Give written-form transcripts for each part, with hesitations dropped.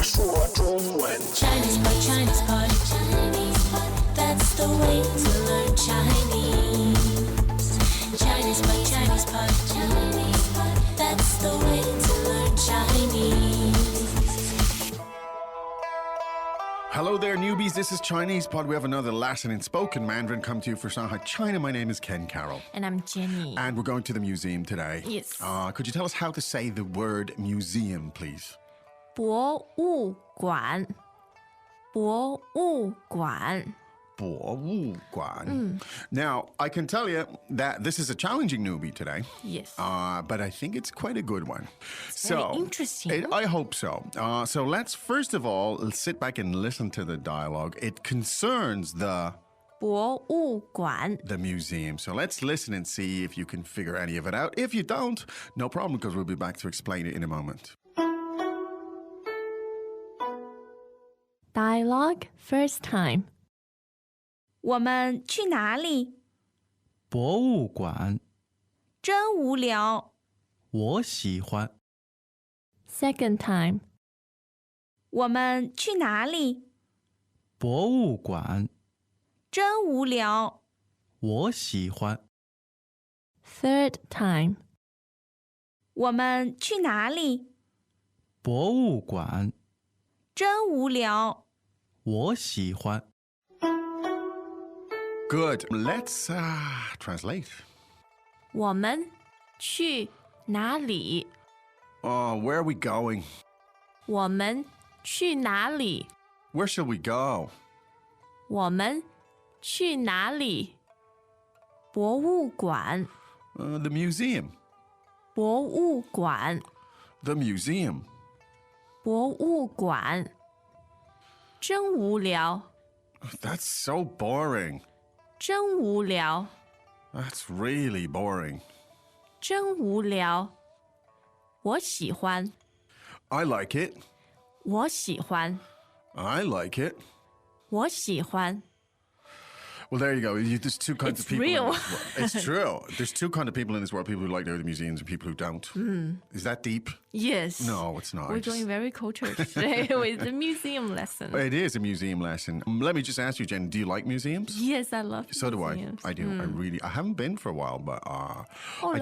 说中文。 Chinese pot, Chinese pot, Chinese pot. That's the way to learn Chinese. Chinese pot, Chinese pot, Chinese pot. That's the way to learn Chinese. Hello there, newbies. This is Chinese Pod. We have another lesson in spoken Mandarin come to you for Shanghai, China. My name is Ken Carroll. And I'm Jenny. And we're going to the museum today. Yes. Could you tell us how to say the word museum, please? 博物馆，博物馆。博物馆. Now, I can tell you that this is a challenging newbie today. Yes. But I think it's quite a good one. Very interesting. I hope so. So let's first of all sit back and listen to the dialogue. It concerns the 博物馆， museum. So let's listen and see if you can figure any of it out. If you don't, no problem, because we'll be back to explain it in a moment. Dialogue first time. 我们去哪里？博物馆，真无聊。我喜欢。 Second time. 我们去哪里？博物馆，真无聊。我喜欢。 Third time. 我们去哪里？博物馆，真无聊。我喜欢。 Good. Let's translate. 我们去哪里？ Oh, where are we going? 我们去哪里？ Where shall we go? 我们去哪里？博物馆， The museum. 博物馆， The museum. 博物馆。真无聊， That's so boring. 真无聊， That's really boring. 真无聊。我喜欢， I like it. 我喜欢， I like it. 我喜欢。 Well, there you go. There's two kinds It's of people. real. In this world. It's true. There's two kinds of people in this world: people who like to go to museums and people who don't. Is that deep? Yes. No, it's not. We're going very cultured today with the museum lesson. It is a museum lesson. Let me just ask you, Jen. Do you like museums? Yes, I love So do museums. I. I do. I haven't been for a while, but I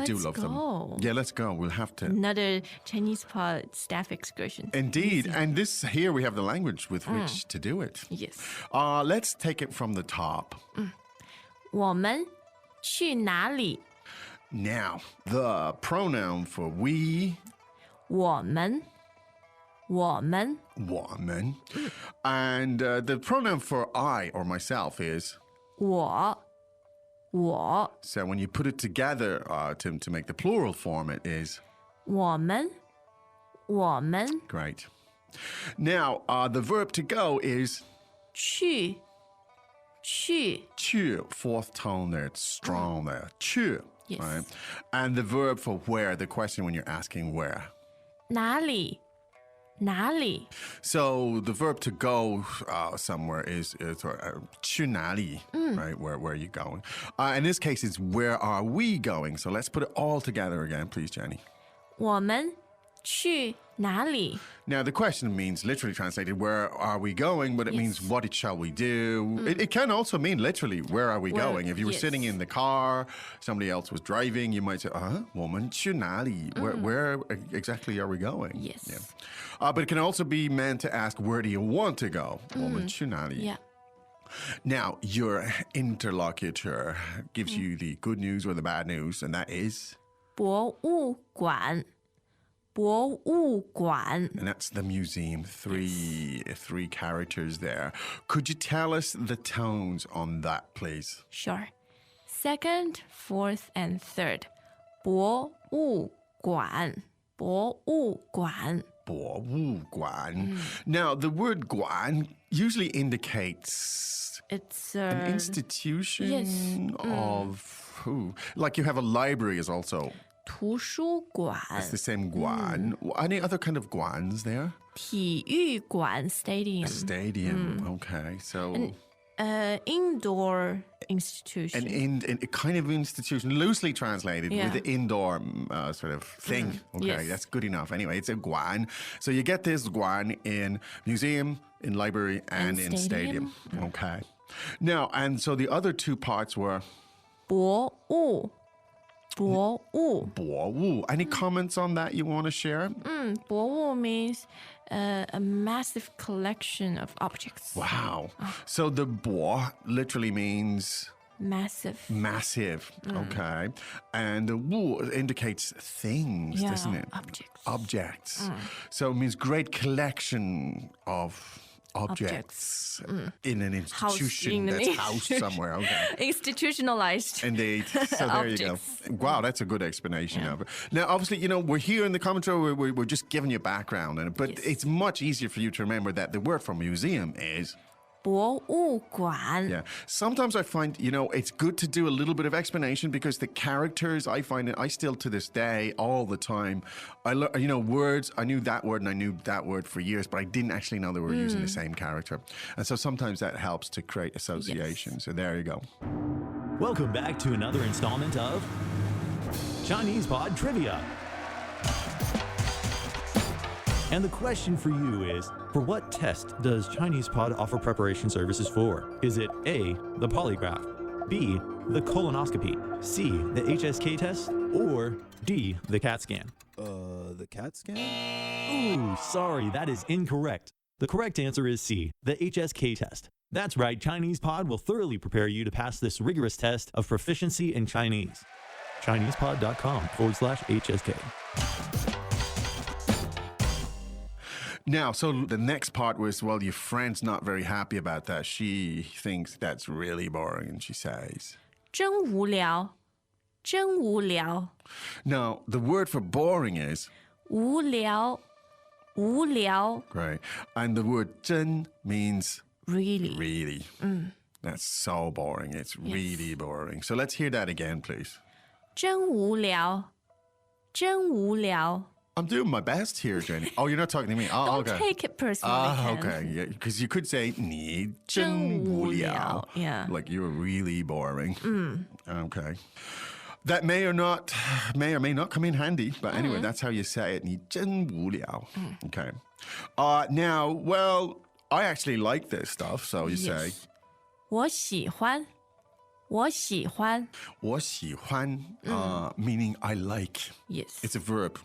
do let's love go. them. Yeah, let's go. We'll have to. Another Chinese pod staff excursion. Indeed. And this here we have the language with which to do it. Yes. Let's take it from the top. 我们去哪里？ Now, the pronoun for we, 我们，我们， woman, and the pronoun for I or myself is. 我，我， So when you put it together to make the plural form, it is 我们，我们 great. Now, the verb to go is 去，去 chu, fourth tone there, it's strong there. Chu, Yes. right? And the verb for where, the question when you're asking where. 哪里？哪里？ So the verb to go somewhere is 去哪里, right? Where are you going? In this case, it's where are we going? So let's put it all together again, please, Jenny. 我们去哪里？ Now, the question means literally translated, where are we going? But it means what shall we do? It can also mean literally, where are we going? If you were sitting in the car, somebody else was driving, you might say, 我们去哪里? Where exactly are we going? Yes. Yeah. But it can also be meant to ask, where do you want to go? 我们去哪里? Yeah. Now, your interlocutor gives you the good news or the bad news, and that is? 博物馆，博物馆。 And that's the museum. Three characters there. Could you tell us the tones on that, please? Sure. Second, fourth, and third. 博物馆，博物馆。博物馆. Now, the word 馆 usually indicates It's an institution yes. of who? Like you have a library is also. 图书馆、 It's the same 馆. Any other kind of 馆s there? 体育馆 stadium. Stadium. Okay, so Indoor institution. An a kind of institution, loosely translated Yeah. with the indoor sort of thing. Okay, yes. that's good enough. Anyway, it's a guan. So you get this guan in museum, in library, and in stadium. Okay. Now, and so the other two parts were 博物，博物。 bo wu. Any comments on that you want to share? 博物 means a massive collection of objects. Wow. So the bo literally means Massive. massive. Okay. And the wu indicates things, Yeah, doesn't it? objects. Objects. So it means great collection of objects in an institution in an that's housed institution. somewhere. Okay. Institutionalized. Indeed. So there you go. Objects. Wow, that's a good explanation of it. Now, obviously, we're here in the commentary, we're just giving you background on it, but Yes. it's much easier for you to remember that the word for museum is 博物馆。 yeah. Sometimes I find, it's good to do a little bit of explanation because the characters, I find it, I still to this day, all the time, words, I knew that word and I knew that word for years, but I didn't actually know they were using the same character. And so sometimes that helps to create association. So there you go. Welcome back to another installment of Chinese Pod Trivia. And the question for you is, for what test does Chinese Pod offer preparation services for? Is it A, the polygraph, B, the colonoscopy, C, the HSK test, or D, the CAT scan? The CAT scan? Ooh, sorry, that is incorrect. The correct answer is C, the HSK test. That's right, Chinese Pod will thoroughly prepare you to pass this rigorous test of proficiency in Chinese. ChinesePod.com/HSK. Now, so the next part was, well, your friend's not very happy about that. She thinks that's really boring, and she says, 真无聊，真无聊， now, the word for boring is, 无聊，无聊。 great, and the word 真 means Really. really. That's so boring. It's really boring. So let's hear that again, please. 真无聊，真无聊。 I'm doing my best here, Jenny. Oh, you're not talking to me. Oh, Don't okay. take it personally. Ah, Ken. okay. Yeah, because you could say 你真真无无聊.聊, yeah. Like you were really boring. Okay. That may or may not come in handy, but anyway, that's how you say it. 你真无聊. Okay. Now, well, I actually like this stuff, so you say 我喜欢，我喜欢。我喜欢, meaning I like. Yes. It's a verb.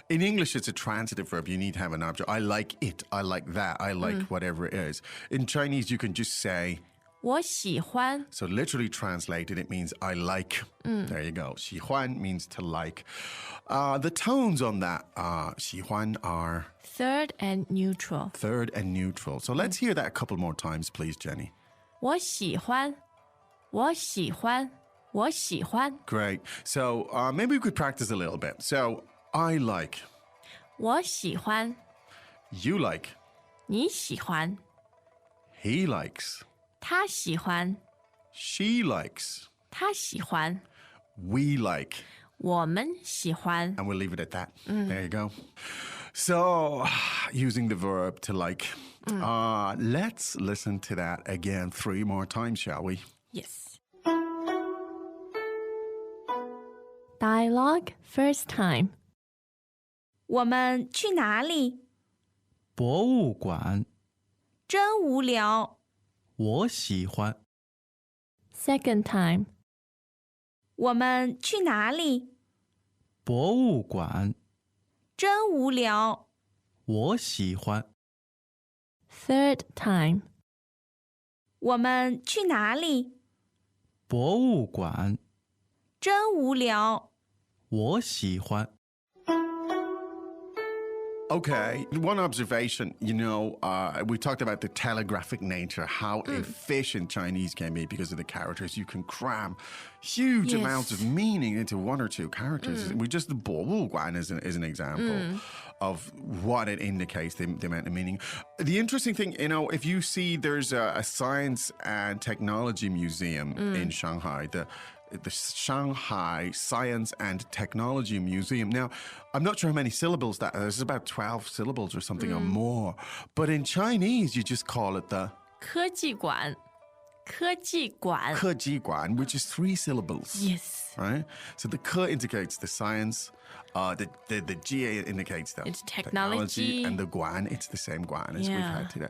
In English, it's a transitive verb. You need to have an object. I like it. I like that. I like whatever it is. In Chinese, you can just say, 我喜欢 so literally translated, it means I like. There you go. 喜欢 means to like. The tones on that 喜欢 are third and neutral. third and neutral. So let's hear that a couple more times, please, Jenny. 我喜欢，我喜欢，我喜欢。 Great. So maybe we could practice a little bit. So I like, 我喜欢， you like, 你喜欢， he likes, 他喜欢， she likes, 他喜欢， we like. 我们喜欢。 And we'll leave it at that. There you go. So, using the verb to like. Let's listen to that again 3 more times, shall we? Yes. Dialogue first time. 我们去哪里？博物馆，真无聊。我喜欢。 Second time. 我们去哪里？博物馆，真无聊。我喜欢。 Third time. 我们去哪里？博物馆，真无聊。我喜欢。 Okay, one observation, we talked about the telegraphic nature, how efficient Chinese can be because of the characters. You can cram huge Yes. amounts of meaning into 1 or 2 characters. We just, the 博物馆 is an example of what it indicates, the amount of meaning. The interesting thing, if you see there's a science and technology museum in Shanghai, the Shanghai Science and Technology Museum. Now, I'm not sure how many syllables that is. There's about 12 syllables or something or more. But in Chinese, you just call it the 科技馆科技馆. 科技馆, which is 3 syllables. Yes. Right? So the 科 indicates the science, the GA indicates the It's technology. and the 馆, it's the same 馆as we've Yeah. had today.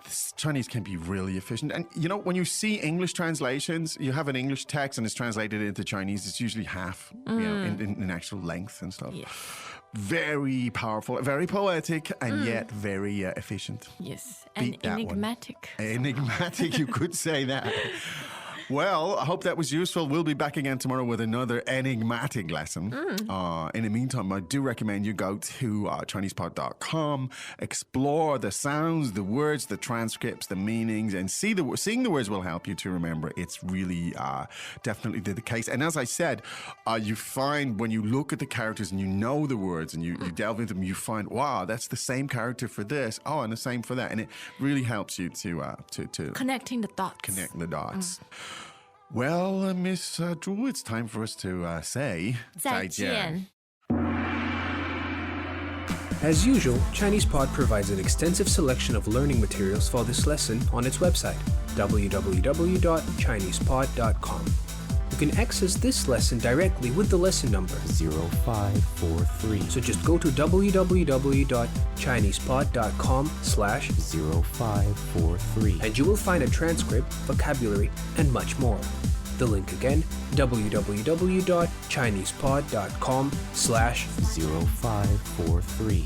This Chinese can be really efficient. And you know, when you see English translations, you have an English text and it's translated into Chinese, it's usually half, you know, in actual length and stuff. Yes. Very powerful, very poetic, and yet very efficient. Yes. And Beat that one. enigmatic. Enigmatic, you could say that. Well, I hope that was useful. We'll be back again tomorrow with another enigmatic lesson. In the meantime, I do recommend you go to ChinesePod.com, explore the sounds, the words, the transcripts, the meanings, and seeing the words will help you to remember. It's really definitely the case. And as I said, you find when you look at the characters and you know the words and you delve into them, you find, wow, that's the same character for this. Oh, and the same for that. And it really helps you to Connecting the dots. connect the dots. Well, Miss Zhu, it's time for us to say 再见. As usual, ChinesePod provides an extensive selection of learning materials for this lesson on its website, www.chinesepod.com. You can access this lesson directly with the lesson number 0543. So just go to www.chinesepod.com/0543 0543. and you will find a transcript, vocabulary, and much more. The link again, www.chinesepod.com/0543.